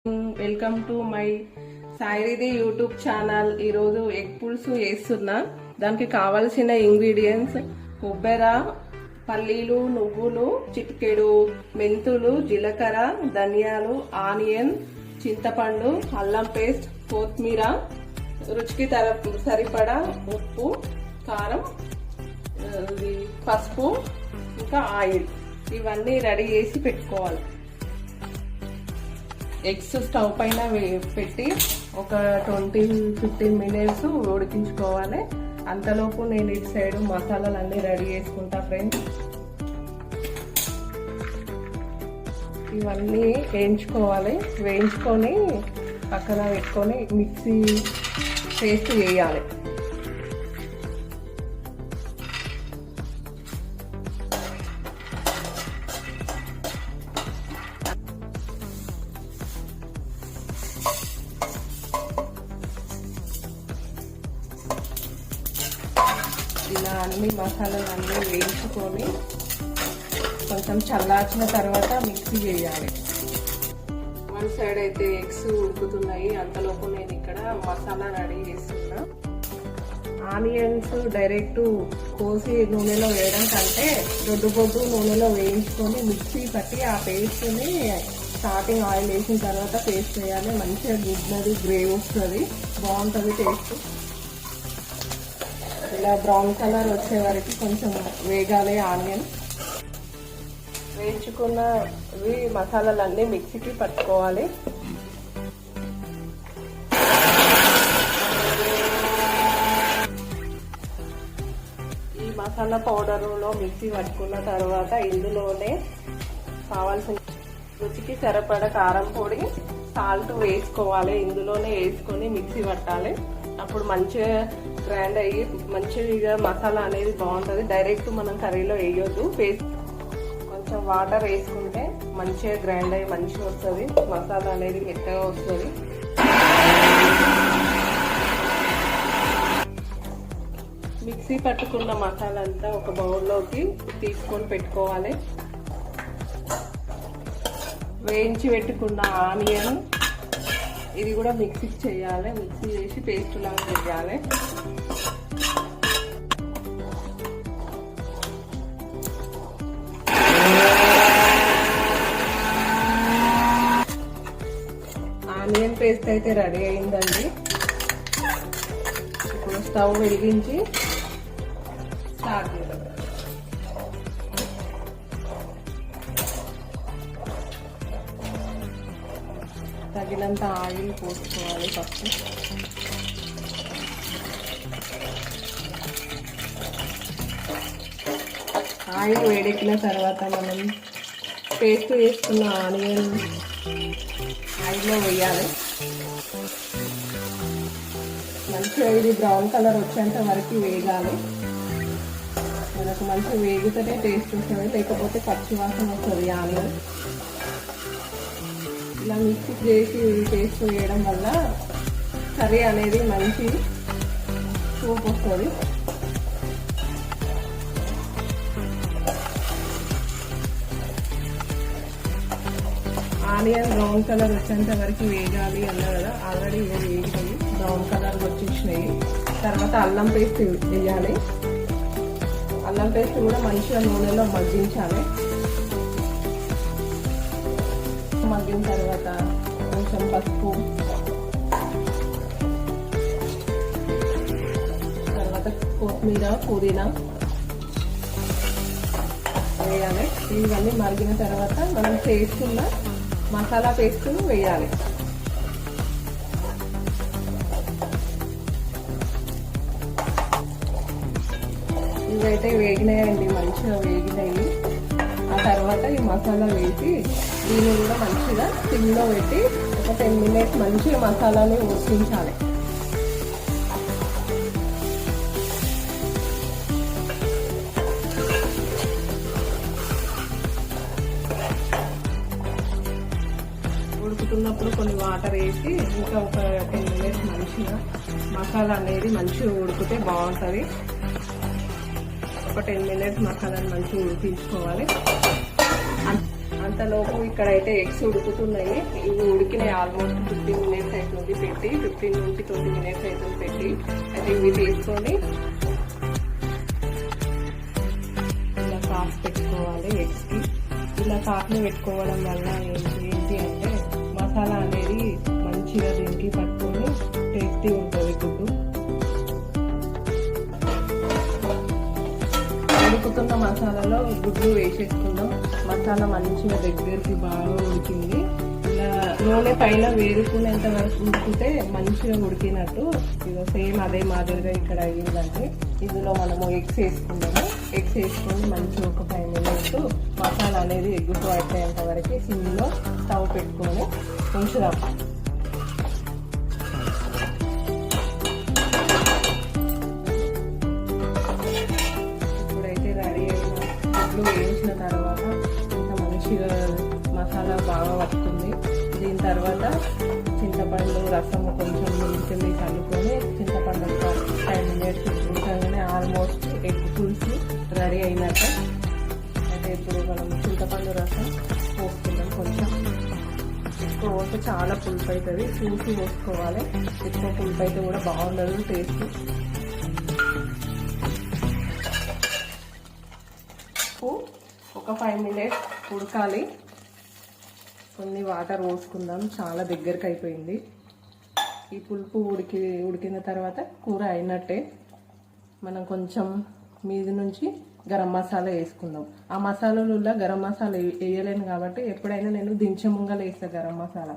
Welcome to my సాయిరిది YouTube channel. ఈరోజు egg పులుసు వేస్తున్నా. దానికి కావాల్సిన ఇంగ్రీడియంట్స్ కొబ్బెర, పల్లీలు, నువ్వులు, చిటికెడు మెంతులు, జీలకర్ర, ధనియాలు, ఆనియన్, చింతపండు, అల్లం పేస్ట్, కొత్తిమీర, రుచికి సరిపడా ఉప్పు, కారం, పసుపు, ఇంకా ఆయిల్. ఇవన్నీ రెడీ చేసి పెట్టుకోవాలి. ఎగ్స్ స్టవ్ పైన పెట్టి ఒక 20-15 మినిట్స్ ఉడికించుకోవాలి. అంతలోపు నేను ఇటు సైడ్ మసాలాలన్నీ రెడీ చేసుకుంటా ఫ్రెండ్స్. ఇవన్నీ వేయించుకొని పక్కన పెట్టుకొని మిక్సీ పేస్ట్ వేయాలి. ఇలా అన్ని మసాలాలన్నీ వేయించుకొని కొంచెం చల్లార్చిన తర్వాత మిక్సీ చేయాలి. వన్ సైడ్ అయితే ఎగ్స్ ఉడుకుతున్నాయి. అంతలోపు నేను ఇక్కడ మసాలా రెడీ చేస్తున్నా. ఆనియన్స్ డైరెక్ట్ కోసి నూనెలో వేయడం కంటే దొడ్డు నూనెలో వేయించుకొని మిక్సీ పట్టి ఆ పేస్ట్ని స్టార్టింగ్ ఆయిల్ వేసిన తర్వాత పేస్ట్ వేయాలి. మంచిగా గుడ్నది గ్రేవీ వస్తుంది, బాగుంటుంది టేస్ట్. ఇలా బ్రౌన్ కలర్ వచ్చే వరకు కొంచెం వేగాలి. ఆనియన్ వేయించుకున్నవి మసాలాలన్నీ మిక్సీకి పట్టుకోవాలి. ఈ మసాలా పౌడర్లో మిక్సీ పట్టుకున్న తర్వాత ఇందులోనే కావాల్సిన రుచికి సరిపడా కారం పొడి, సాల్ట్ వేసుకోవాలి. ఇందులోనే వేసుకొని మిక్సీ పట్టాలి. అప్పుడు మంచిగా గ్రైండ్ అయ్యి మంచిగా మసాలా అనేది బాగుంటుంది. డైరెక్ట్ మనం కర్రీలో వేయొద్దు. పేస్ట్ కొంచెం వాటర్ వేసుకుంటే మంచిగా గ్రైండ్ అయ్యి మంచిగా వస్తుంది. మసాలా అనేది మెత్తగా వస్తుంది. మిక్సీ పట్టుకున్న మసాలా అంతా ఒక బౌల్లోకి తీసుకొని పెట్టుకోవాలి. వేయించి పెట్టుకున్న ఆనియన్ ఇది కూడా మిక్సీకి చేయాలి. మిక్సీ చేసి పేస్ట్ లాగా చేయాలి. ఆనియన్ పేస్ట్ అయితే రెడీ అయిందండి. ఇప్పుడు స్టవ్ వెలిగించి స్టార్ట్ చేద్దాం. తగినంత ఆయిల్ పోసుకోవాలి. ఫస్ట్ ఆయిల్ వేడెక్కిన తర్వాత మనం పేస్ట్ వేసుకున్న ఆనియన్ ఆయిల్లో వేయాలి. మంచిగా ఇది బ్రౌన్ కలర్ వచ్చేంత వరకు వేగాలి. మనకు మంచిగా వేగితేనే టేస్ట్ వస్తుంది, లేకపోతే పచ్చి వాసన వస్తుంది ఆనియన్. ఇలా మిక్సీ చేసి పేస్ట్ వేయడం వల్ల కర్రీ అనేది మంచి సూప్ వస్తుంది. ఆనియన్ బ్రౌన్ కలర్ వచ్చేంత వరకు వేగాలి అన్నా కదా. ఆల్రెడీ వేగినాయి, బ్రౌన్ కలర్ వచ్చేసినాయి. తర్వాత అల్లం పేస్ట్ వేయాలి. అల్లం పేస్ట్ కూడా మంచిగా నూనెలో మగ్గించాలి. మగ్గిన తర్వాత కొంచెం పసుపు, తర్వాత కొత్తిమీర, పుదీనా వేయాలి. ఇవన్నీ మరిగిన తర్వాత మనం చేసుకున్న మసాలా పేస్ట్ను వేయాలి. ఇవైతే వేగినాయండి, మంచిగా వేగినాయి. ఆ తర్వాత ఈ మసాలా వేసి దీన్ని కూడా మంచిగా సిమ్లో పెట్టి ఒక 10 మినిట్స్ మంచిగా మసాలాని ఉడికించాలి. ఉడుకుతున్నప్పుడు కొన్ని వాటర్ వేసి ఇంకా ఒక 10 మినిట్స్ మంచిగా మసాలా అనేది మంచిగా ఉడికితే బాగుంటుంది. ఒక 10 మినిట్స్ మసాలాని మంచిగా ఉడికించుకోవాలి. అంతలోపు ఇక్కడైతే ఎగ్స్ ఉడుకుతున్నాయి. ఇవి ఉడికినాయి ఆల్మోస్ట్ 15 మినిట్స్ అవుతుంది పెట్టి, 15 నుంచి 20 మినిట్స్ అవుతుంది పెట్టి. అయితే ఇవి తీసుకొని ఇలా కాఫ్ పెట్టుకోవాలి ఎగ్స్కి. ఇలా కాఫ్ని పెట్టుకోవడం వల్ల ఏంటి అంటే మసాలా అనేది మంచిగా దీనికి పట్టుకొని టేస్టీ ఉంటుంది గుడ్డు. ఉడుకుతున్న మసాలాలో గుడ్లు వేసేసుకుందాం. మసాలా మంచిగా దగ్గరికి బాగా ఉడికింది. ఇలా నూనె పైన వేరుకునేంత వరకు ఉడికితే మంచిగా ఉడికినట్టు. ఇక సేమ్ అదే మాదిరిగా ఇక్కడ అయ్యిందంటే ఇందులో మనము ఎగ్స్ వేసుకుందాము. ఎగ్స్ వేసుకొని మంచిగా ఒక 5 మినిట్స్ మసాలా అనేది ఎగ్గుతో అయిపోయేంత వరకు సిమ్లో స్టవ్ పెట్టుకొని ఉంచుదాం. వేయించిన తర్వాత ఇంకా మంచిగా మసాలా బాగా వస్తుంది. దీని తర్వాత చింతపండు రసం కొంచెం నిలిచి కలుపుకొని చింతపండు ఒక 5 మినిట్స్ ఉడకగానే ఆల్మోస్ట్ ఎగ్ పులుసు రెడీ అయినట్టు. అయితే ఇప్పుడు మనం చింతపండు రసం పోసుకుందాం. కొంచెం ఎక్కువ పోస్తే చాలా పులుపు అవుతుంది, చూసి పోసుకోవాలి. ఎక్కువ పులుపు అయితే కూడా బాగుండదు టేస్ట్. ఒక 5 మినిట్స్ ఉడకాలి. కొన్ని వాటర్ పోసుకుందాం. చాలా దగ్గరికి అయిపోయింది. ఈ పులుపు ఉడికిన తర్వాత కూర అయినట్టే. మనం కొంచెం మీది నుంచి గరం మసాలా వేసుకుందాం. ఆ మసాలాలలో గరం మసాలా వేయలేను కాబట్టి ఎప్పుడైనా నేను దించే ముంగలు వేస్తాను గరం మసాలా.